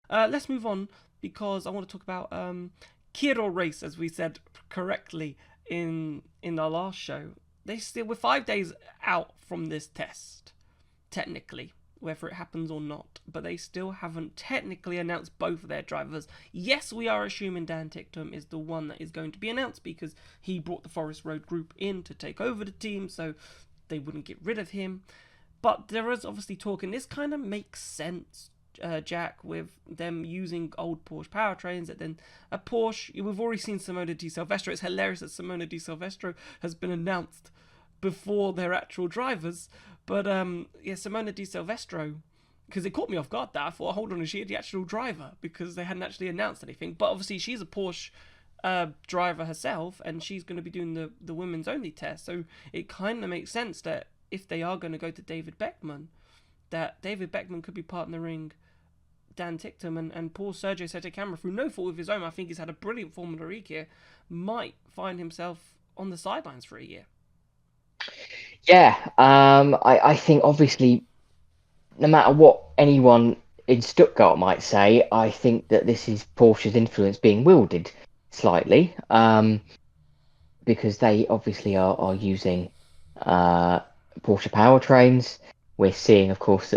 Let's move on because I want to talk about Kiro Race, as we said correctly in our last show. We're 5 days out from this test, technically, whether it happens or not. But they still haven't technically announced both of their drivers. Yes, we are assuming Dan Ticktum is the one that is going to be announced because he brought the Forest Road Group in to take over the team, so they wouldn't get rid of him. But there is obviously talk, and this kind of makes sense, Jack, with them using old Porsche powertrains. That then a Porsche, we've already seen Simona Di Silvestro. It's hilarious that Simona Di Silvestro has been announced before their actual drivers. But yeah, Simona Di Silvestro, because it caught me off guard that I thought, hold on, is she the actual driver? Because they hadn't actually announced anything. But obviously, she's a Porsche driver herself, and she's going to be doing the women's only test. So it kind of makes sense that if they are going to go to David Beckman, that David Beckman could be partnering Dan Ticktum and poor Sergio Sette through no fault of his own. I think he's had a brilliant Formula E year, might find himself on the sidelines for a year. Yeah, I think obviously, no matter what anyone in Stuttgart might say, I think that this is Porsche's influence being wielded slightly, because they obviously are using Porsche powertrains. We're seeing, of course,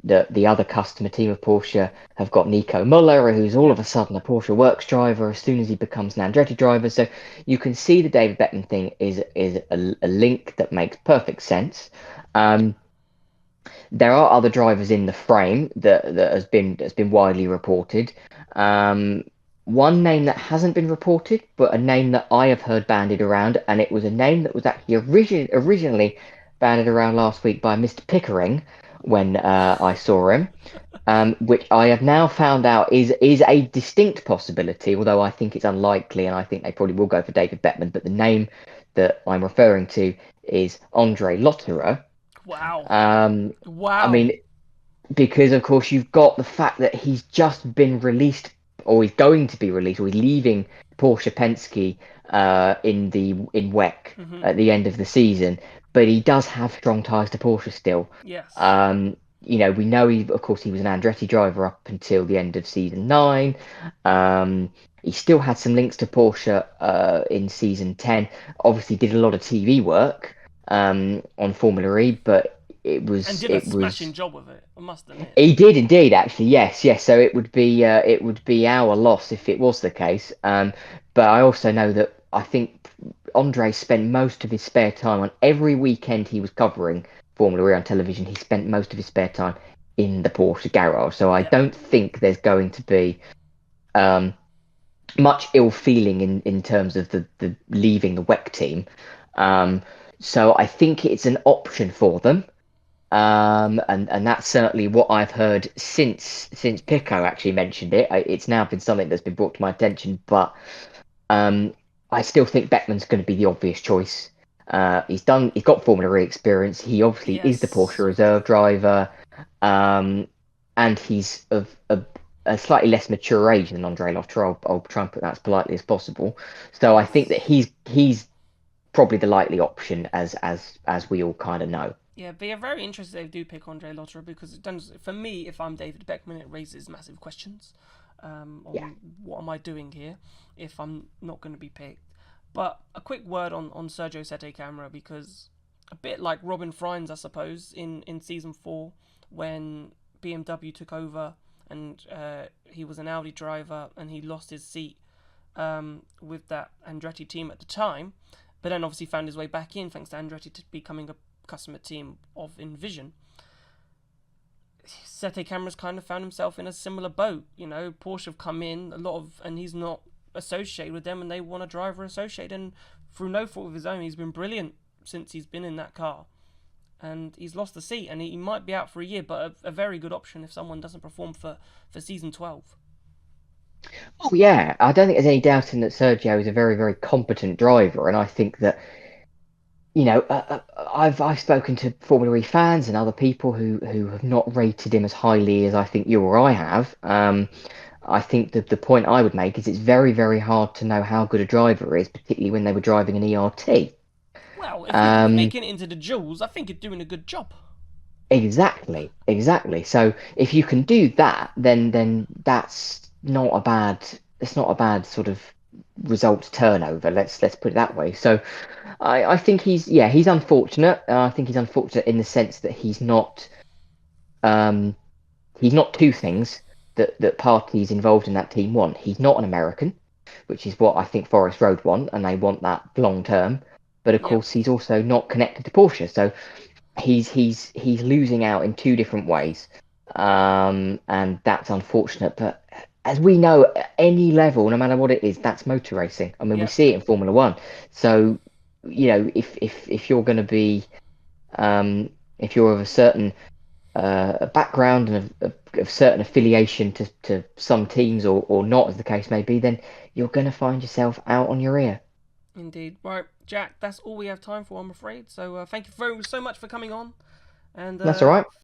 that the other customer team of Porsche have got Nico Muller, who's all Yeah, of a sudden a Porsche Works driver as soon as he becomes an Andretti driver. So you can see the David Beckman thing is a link that makes perfect sense. Um, there are other drivers in the frame that has been widely reported. Um, One name that hasn't been reported, but a name that I have heard bandied around, and it was a name that was actually originally bandied around last week by Mr. Pickering when I saw him, which I have now found out is a distinct possibility, although I think it's unlikely, and I think they probably will go for David Beckman. But the name that I'm referring to is Andre Lotterer. wow, Um, I wow. mean, because of course you've got the fact that he's just been released, or he's going to be released, or he's leaving Porsche Penske in WEC Hmm. at the end of the season, but he does have strong ties to Porsche still. Yes. We know of course, he was an Andretti driver up until the end of season 9. He still had some links to Porsche in season 10. Obviously, did a lot of TV work on Formula E, but And did a it smashing was job with it, I must admit. he did indeed, actually. Yes, yes. So it would be our loss if it was the case. But I also know that I think Andre spent most of his spare time on every weekend he was covering Formula E on television. He spent most of his spare time in the Porsche garage. So I Yeah. don't think there's going to be um, much ill feeling in terms of the leaving the WEC team. Um, so I think it's an option for them. And that's certainly what I've heard since Pico actually mentioned it. It's now been something that's been brought to my attention, but um, I still think Beckman's going to be the obvious choice. He's got Formula E experience. He obviously is the Porsche Yes. reserve driver, um, and he's of a slightly less mature age than Andre Lotterer. I'll try and put that as politely as possible. So I think that Yes. he's probably the likely option, as we all kind of know. Yeah, but yeah, very interested they do pick Andre Lotterer because it does, for me, if I'm David Beckman, it raises massive questions Yeah. on what am I doing here if I'm not going to be picked. But a quick word on Sergio Sette Camera because a bit like Robin Frijns, I suppose, in season 4 when BMW took over and he was an Audi driver and he lost his seat with that Andretti team at the time, but then obviously found his way back in thanks to Andretti to becoming a customer team of Envision. Sete Camera's kind of found himself in a similar boat. You know, Porsche have come in a lot of, and he's not associated with them, and they want a driver associated. And through no fault of his own, he's been brilliant since he's been in that car. And he's lost the seat, and he might be out for a year, but a very good option if someone doesn't perform for season 12. Oh yeah, I don't think there's any doubting that Sergio is a very, very competent driver, and I think that I've spoken to Formula E fans and other people who have not rated him as highly as I think you or I have. I think that the point I would make is it's very, very hard to know how good a driver is, particularly when they were driving an ERT. Well, if he's Um, making it into the Jules, I think he's doing a good job. Exactly. So if you can do that, then it's not a bad sort of result turnover. Let's put it that way. So I think he's unfortunate. I think he's unfortunate in the sense that um he's not two things that parties involved in that team want. He's not an American, which is what I think Forest Road want, and they want that long term. But of Yep. course, he's also not connected to Porsche, so he's losing out in two different ways, and that's unfortunate. But as we know, at any level, no matter what it is, that's motor racing. I mean, we Yep. see it in Formula One. So, if you're going to be, if you're of a certain background and of certain affiliation to some teams or not, as the case may be, then you're going to find yourself out on your ear. Indeed. Right, Jack. That's all we have time for, I'm afraid. So thank you so much for coming on, and That's all right.